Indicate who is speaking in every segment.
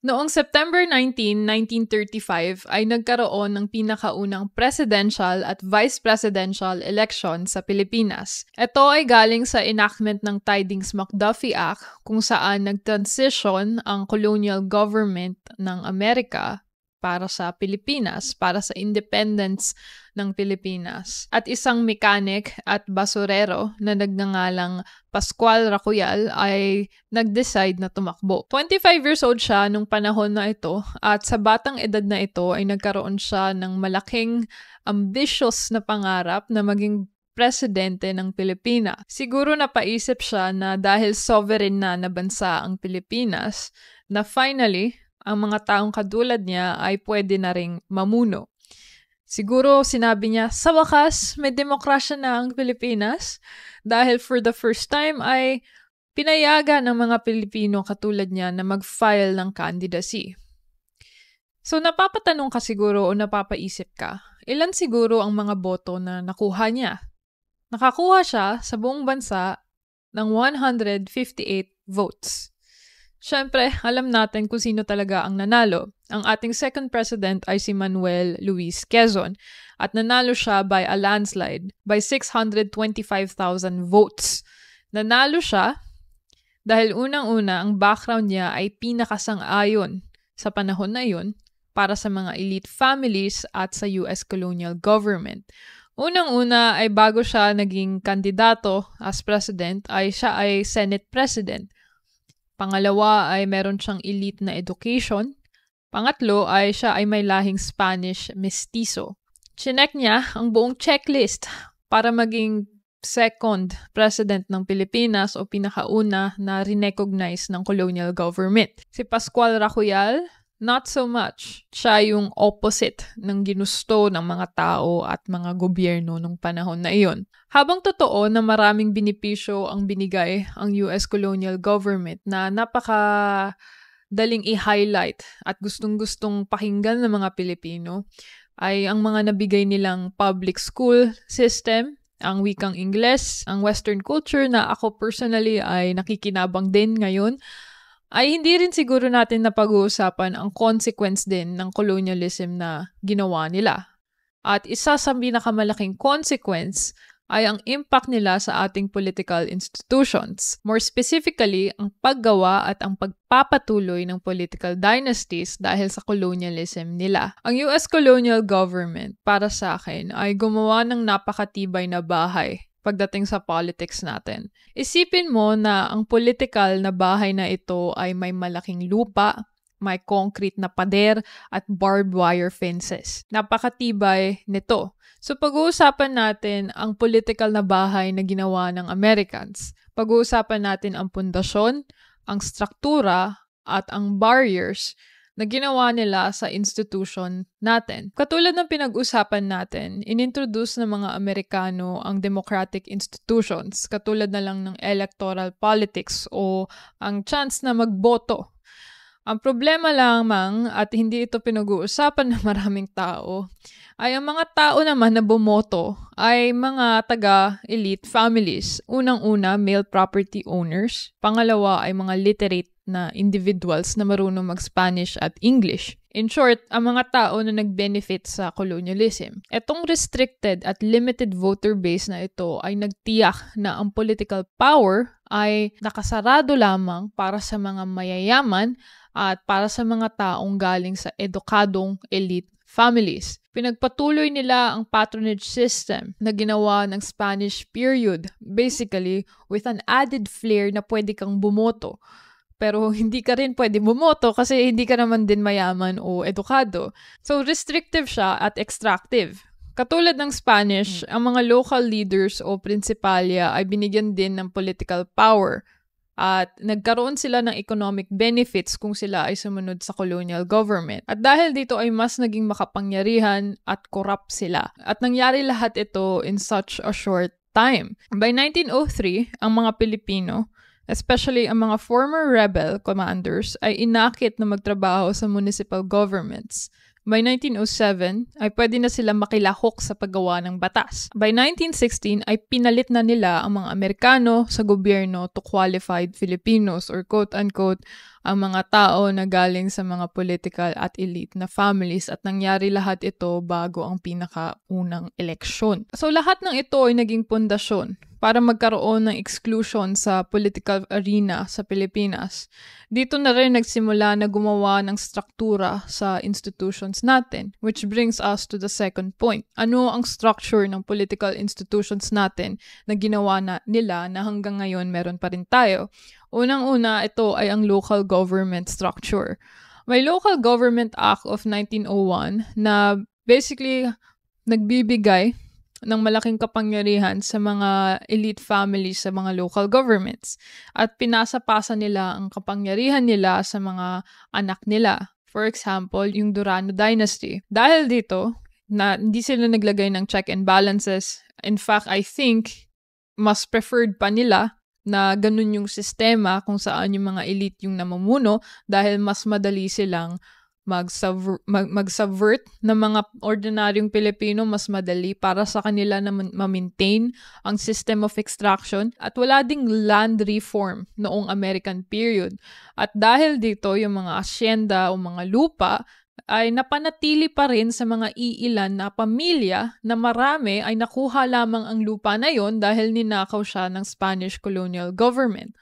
Speaker 1: Noong September 19, 1935 ay nagkaroon ng pinakaunang presidential at vice presidential election sa Pilipinas. Ito ay galing sa enactment ng Tydings-McDuffie Act kung saan nag-transition ang colonial government ng Amerika para sa Pilipinas, para sa independence ng Pilipinas. At isang mechanic at basurero na nagngangalang Pascual Racuyal ay nag-decide na tumakbo. 25 years old siya nung panahon na ito at sa batang edad na ito ay nagkaroon siya ng malaking ambitious na pangarap na maging presidente ng Pilipinas. Siguro napaisip siya na dahil sovereign na bansa ang Pilipinas, na finally, ang mga taong katulad niya ay pwede na ring mamuno. Siguro sinabi niya, sa wakas, may demokrasya na ang Pilipinas dahil for the first time ay pinayagan ng mga Pilipino katulad niya na mag-file ng candidacy. So napapatanong ka siguro o napapaisip ka, ilan siguro ang mga boto na nakuha niya? Nakakuha siya sa buong bansa ng 158 votes. Siyempre, alam natin kung sino talaga ang nanalo. Ang ating second president ay si Manuel Luis Quezon at nanalo siya by a landslide by 625,000 votes. Nanalo siya dahil unang-una ang background niya ay pinakasang-ayon sa panahon na iyon para sa mga elite families at sa US colonial government. Unang-una ay bago siya naging kandidato as president ay siya ay Senate President. Pangalawa ay meron siyang elite na education. Pangatlo ay siya ay may lahing Spanish mestizo. Chinek niya ang buong checklist para maging second president ng Pilipinas o pinakauna na rinecognize ng colonial government. Si Pascual Racuyal, not so much. Siya yung opposite ng ginusto ng mga tao at mga gobyerno nung panahon na iyon. Habang totoo na maraming benepisyo ang binigay ang US colonial government na napaka-daling i-highlight at gustong-gustong pakinggan ng mga Pilipino, ay ang mga nabigay nilang public school system, ang wikang Ingles, ang Western culture na ako personally ay nakikinabang din ngayon, ay hindi rin siguro natin napag-uusapan ang consequence din ng colonialism na ginawa nila. At isa sa pinakamalaking consequence ay ang impact nila sa ating political institutions. More specifically, ang paggawa at ang pagpapatuloy ng political dynasties dahil sa colonialism nila. Ang US colonial government, para sa akin, ay gumawa ng napakatibay na bahay pagdating sa politics natin. Isipin mo na ang political na bahay na ito ay may malaking lupa, may concrete na pader at barbed wire fences. Napakatibay nito. So pag-uusapan natin ang political na bahay na ginawa ng Americans. Pag-uusapan natin ang pundasyon, ang struktura at ang barriers na ginawa nila sa institution natin. Katulad ng pinag-usapan natin, inintroduce ng mga Amerikano ang democratic institutions, katulad na lang ng electoral politics o ang chance na magboto. Ang problema lamang, at hindi ito pinag-uusapan ng maraming tao, ay ang mga tao naman na bumoto ay mga taga-elite families. Unang-una, male property owners. Pangalawa ay mga literate na individuals na marunong mag-Spanish at English. In short, ang mga tao na nag-benefit sa colonialism. Etong restricted at limited voter base na ito ay nagtiyak na ang political power ay nakasarado lamang para sa mga mayayaman at para sa mga taong galing sa edukadong elite families. Pinagpatuloy nila ang patronage system na ginawa ng Spanish period, basically with an added flair na pwede kang bumoto. Pero hindi ka rin pwede bumoto kasi hindi ka naman din mayaman o edukado. So restrictive siya at extractive. Katulad ng Spanish, ang mga local leaders o prinsipalya ay binigyan din ng political power. At nagkaroon sila ng economic benefits kung sila ay sumunod sa colonial government. At dahil dito ay mas naging makapangyarihan at corrupt sila. At nangyari lahat ito in such a short time. By 1903, ang mga Pilipino, especially ang mga former rebel commanders, ay inakit na magtrabaho sa municipal governments. By 1907, ay pwede na sila makilahok sa paggawa ng batas. By 1916, ay pinalit na nila ang mga Amerikano sa gobyerno to qualified Filipinos or quote-unquote ang mga tao na galing sa mga political at elite na families at nangyari lahat ito bago ang pinakaunang eleksyon. So lahat ng ito ay naging pundasyon para magkaroon ng exclusion sa political arena sa Pilipinas. Dito na rin nagsimula na gumawa ng struktura sa institutions natin, which brings us to the second point. Ano ang structure ng political institutions natin na ginawa nila na hanggang ngayon meron pa rin tayo? Unang-una, ito ay ang local government structure. May Local Government Act of 1901 na basically nagbibigay ng malaking kapangyarihan sa mga elite families sa mga local governments at pinasa-pasa nila ang kapangyarihan nila sa mga anak nila. For example, yung Durano Dynasty. Dahil dito, na hindi sila naglagay ng check and balances. In fact, I think mas preferred pa nila na ganun yung sistema kung saan yung mga elite yung namumuno dahil mas madali silang mag-subvert ng mga ordinaryong Pilipino, mas madali para sa kanila na ma-maintain ang system of extraction at wala ding land reform noong American period. At dahil dito, yung mga asyenda o mga lupa ay napanatili pa rin sa mga iilan na pamilya na marami ay nakuha lamang ang lupa na yon dahil ninakaw siya ng Spanish colonial government.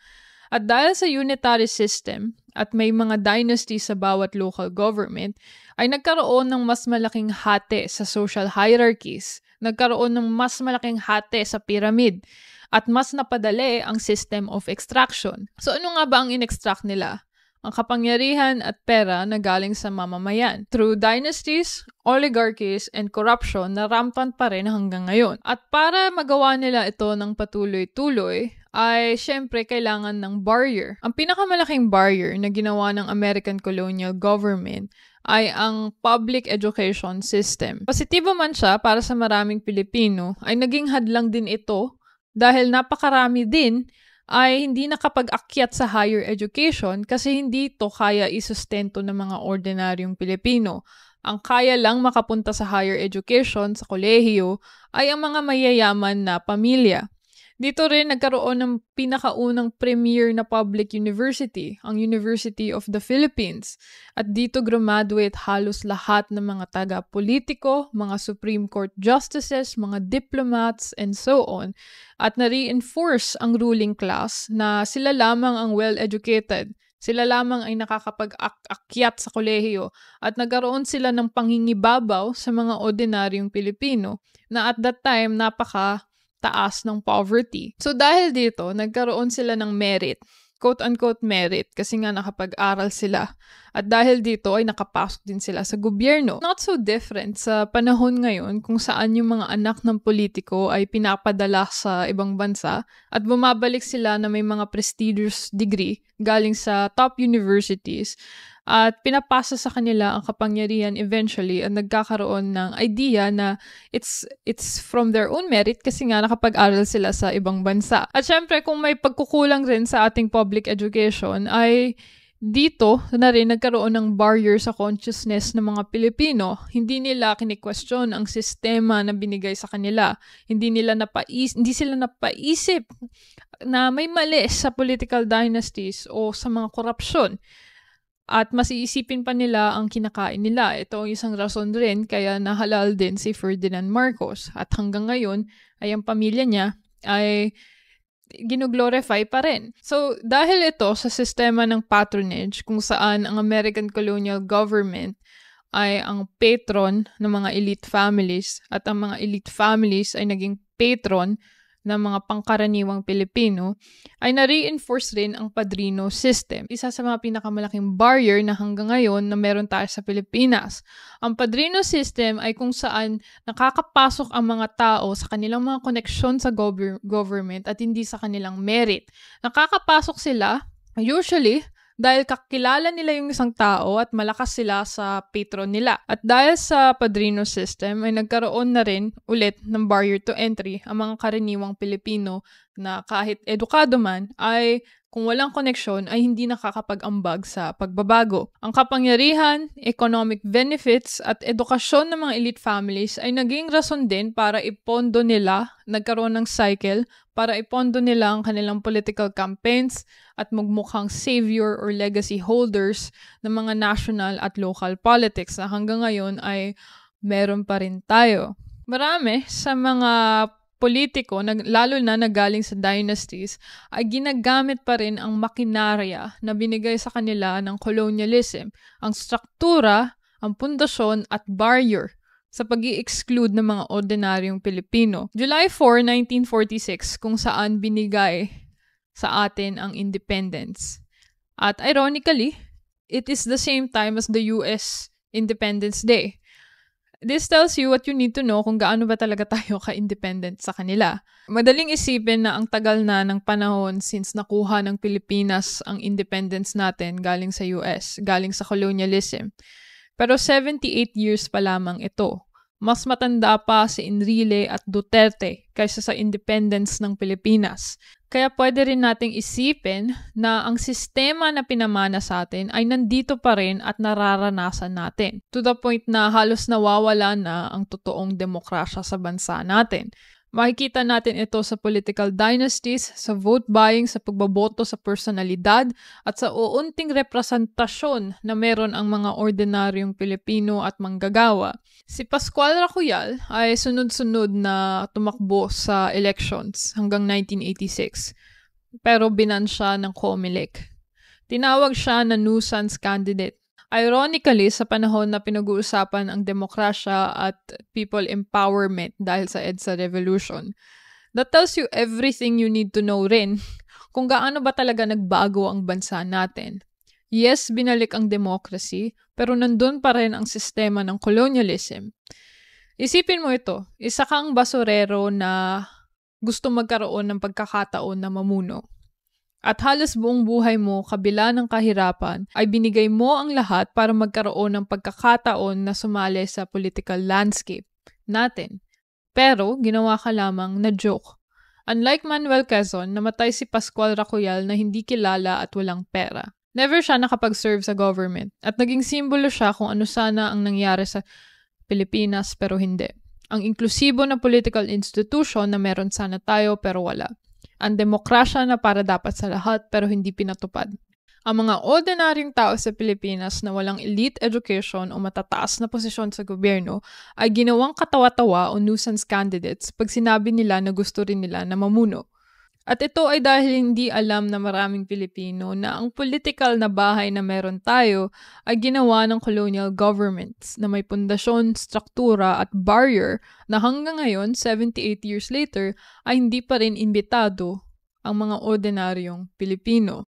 Speaker 1: At dahil sa unitary system at may mga dynasty sa bawat local government, ay nagkaroon ng mas malaking hati sa social hierarchies, nagkaroon ng mas malaking hati sa pyramid, at mas napadali ang system of extraction. So ano nga ba ang in-extract nila? Ang kapangyarihan at pera na galing sa mamamayan. Through dynasties, oligarchies, and corruption na rampant pa rin hanggang ngayon. At para magawa nila ito ng patuloy-tuloy, ay syempre kailangan ng barrier. Ang pinakamalaking barrier na ginawa ng American colonial government ay ang public education system. Positibo man siya para sa maraming Pilipino, ay naging hadlang din ito dahil napakarami din ay hindi nakapag-akyat sa higher education kasi hindi ito kaya isustento ng mga ordinaryong Pilipino. Ang kaya lang makapunta sa higher education sa kolehiyo ay ang mga mayayaman na pamilya. Dito rin nagkaroon ng pinakaunang premier na public university, ang University of the Philippines. At dito graduate halos lahat ng mga taga-politiko, mga Supreme Court justices, mga diplomats, and so on. At na-reinforce ang ruling class na sila lamang ang well-educated. Sila lamang ay nakakapag-akyat sa kolehiyo at nagkaroon sila ng pangingibabaw sa mga ordinaryong Pilipino na at that time taas ng poverty. So dahil dito, nagkaroon sila ng merit, quote-unquote merit, kasi nga nakapag-aral sila. At dahil dito ay nakapasok din sila sa gobyerno. Not so different sa panahon ngayon kung saan yung mga anak ng politiko ay pinapadala sa ibang bansa at bumabalik sila na may mga prestigious degree galing sa top universities at pinapasa sa kanila ang kapangyarihan eventually at nagkakaroon ng idea na it's from their own merit kasi nga nakapag-aral sila sa ibang bansa. At syempre, kung may pagkukulang rin sa ating public education ay dito na rin nagkaroon ng barrier sa consciousness ng mga Pilipino. Hindi nila kini-question ang sistema na binigay sa kanila. Hindi sila napaisip na may mali sa political dynasties o sa mga korupsyon. At mas iisipin pa nila ang kinakain nila. Ito ang isang rason rin kaya nahalal din si Ferdinand Marcos. At hanggang ngayon ay ang pamilya niya ay ginoglorify pa rin. So, dahil ito sa sistema ng patronage kung saan ang American colonial government ay ang patron ng mga elite families at ang mga elite families ay naging patron ng mga pangkaraniwang Pilipino, ay na-reinforce rin ang padrino system. Isa sa mga pinakamalaking barrier na hanggang ngayon na meron tayo sa Pilipinas. Ang padrino system ay kung saan nakakapasok ang mga tao sa kanilang mga koneksyon sa government at hindi sa kanilang merit. Nakakapasok sila, usually, dahil kakilala nila yung isang tao at malakas sila sa patron nila. At dahil sa padrino system ay nagkaroon na rin ulit ng barrier to entry ang mga karaniwang Pilipino na kahit edukado man ay kung walang koneksyon ay hindi nakakapag-ambag sa pagbabago. Ang kapangyarihan, economic benefits at edukasyon ng mga elite families ay naging rason din para ipondo nila, nagkaroon ng cycle, para ipondo nila ang kanilang political campaigns at magmukhang savior or legacy holders ng mga national at local politics na hanggang ngayon ay meron pa rin tayo. Marami sa mga politiko, lalo na nagaling sa dynasties, ay ginagamit pa rin ang makinarya na binigay sa kanila ng colonialism, ang struktura, ang pundasyon at barrier sa pag-i-exclude ng mga ordinaryong Pilipino. July 4, 1946, kung saan binigay sa atin ang independence. At ironically, it is the same time as the US Independence Day. This tells you what you need to know kung gaano ba talaga tayo ka-independent sa kanila. Madaling isipin na ang tagal na ng panahon since nakuha ng Pilipinas ang independence natin galing sa US, galing sa colonialism. Pero 78 years pa lamang ito. Mas matanda pa si Enrile at Duterte kaysa sa independence ng Pilipinas. Kaya pwede rin nating isipin na ang sistema na pinamana sa atin ay nandito pa rin at nararanasan natin. To the point na halos nawawala na ang totoong demokrasya sa bansa natin. Makikita natin ito sa political dynasties, sa vote buying, sa pagbaboto sa personalidad, at sa uunting representasyon na meron ang mga ordinaryong Pilipino at manggagawa. Si Pascual Racuyal ay sunod-sunod na tumakbo sa elections hanggang 1986, pero binan siya ng COMELEC. Tinawag siya na nuisance candidate. Ironically, sa panahon na pinag-uusapan ang demokrasya at people empowerment dahil sa EDSA Revolution. That tells you everything you need to know rin kung gaano ba talaga nagbago ang bansa natin. Yes, binalik ang democracy, pero nandun pa rin ang sistema ng colonialism. Isipin mo ito, isa kang basurero na gusto magkaroon ng pagkakataon na mamuno. At halos buong buhay mo, kabila ng kahirapan, ay binigay mo ang lahat para magkaroon ng pagkakataon na sumali sa political landscape natin. Pero, ginawa ka lamang na joke. Unlike Manuel Quezon, namatay si Pascual Racuyal na hindi kilala at walang pera. Never siya nakapag-serve sa government at naging simbolo siya kung ano sana ang nangyari sa Pilipinas pero hindi. Ang inklusibo na political institution na meron sana tayo pero wala. Ang demokrasya na para dapat sa lahat pero hindi pinatupad. Ang mga ordinaryong tao sa Pilipinas na walang elite education o matataas na posisyon sa gobyerno ay ginawang katawa-tawa o nuisance candidates pag sinabi nila na gusto rin nila na mamuno. At ito ay dahil hindi alam na maraming Pilipino na ang political na bahay na meron tayo ay ginawa ng colonial governments na may pundasyon, struktura at barrier na hanggang ngayon, 78 years later, ay hindi pa rin imbitado ang mga ordinaryong Pilipino.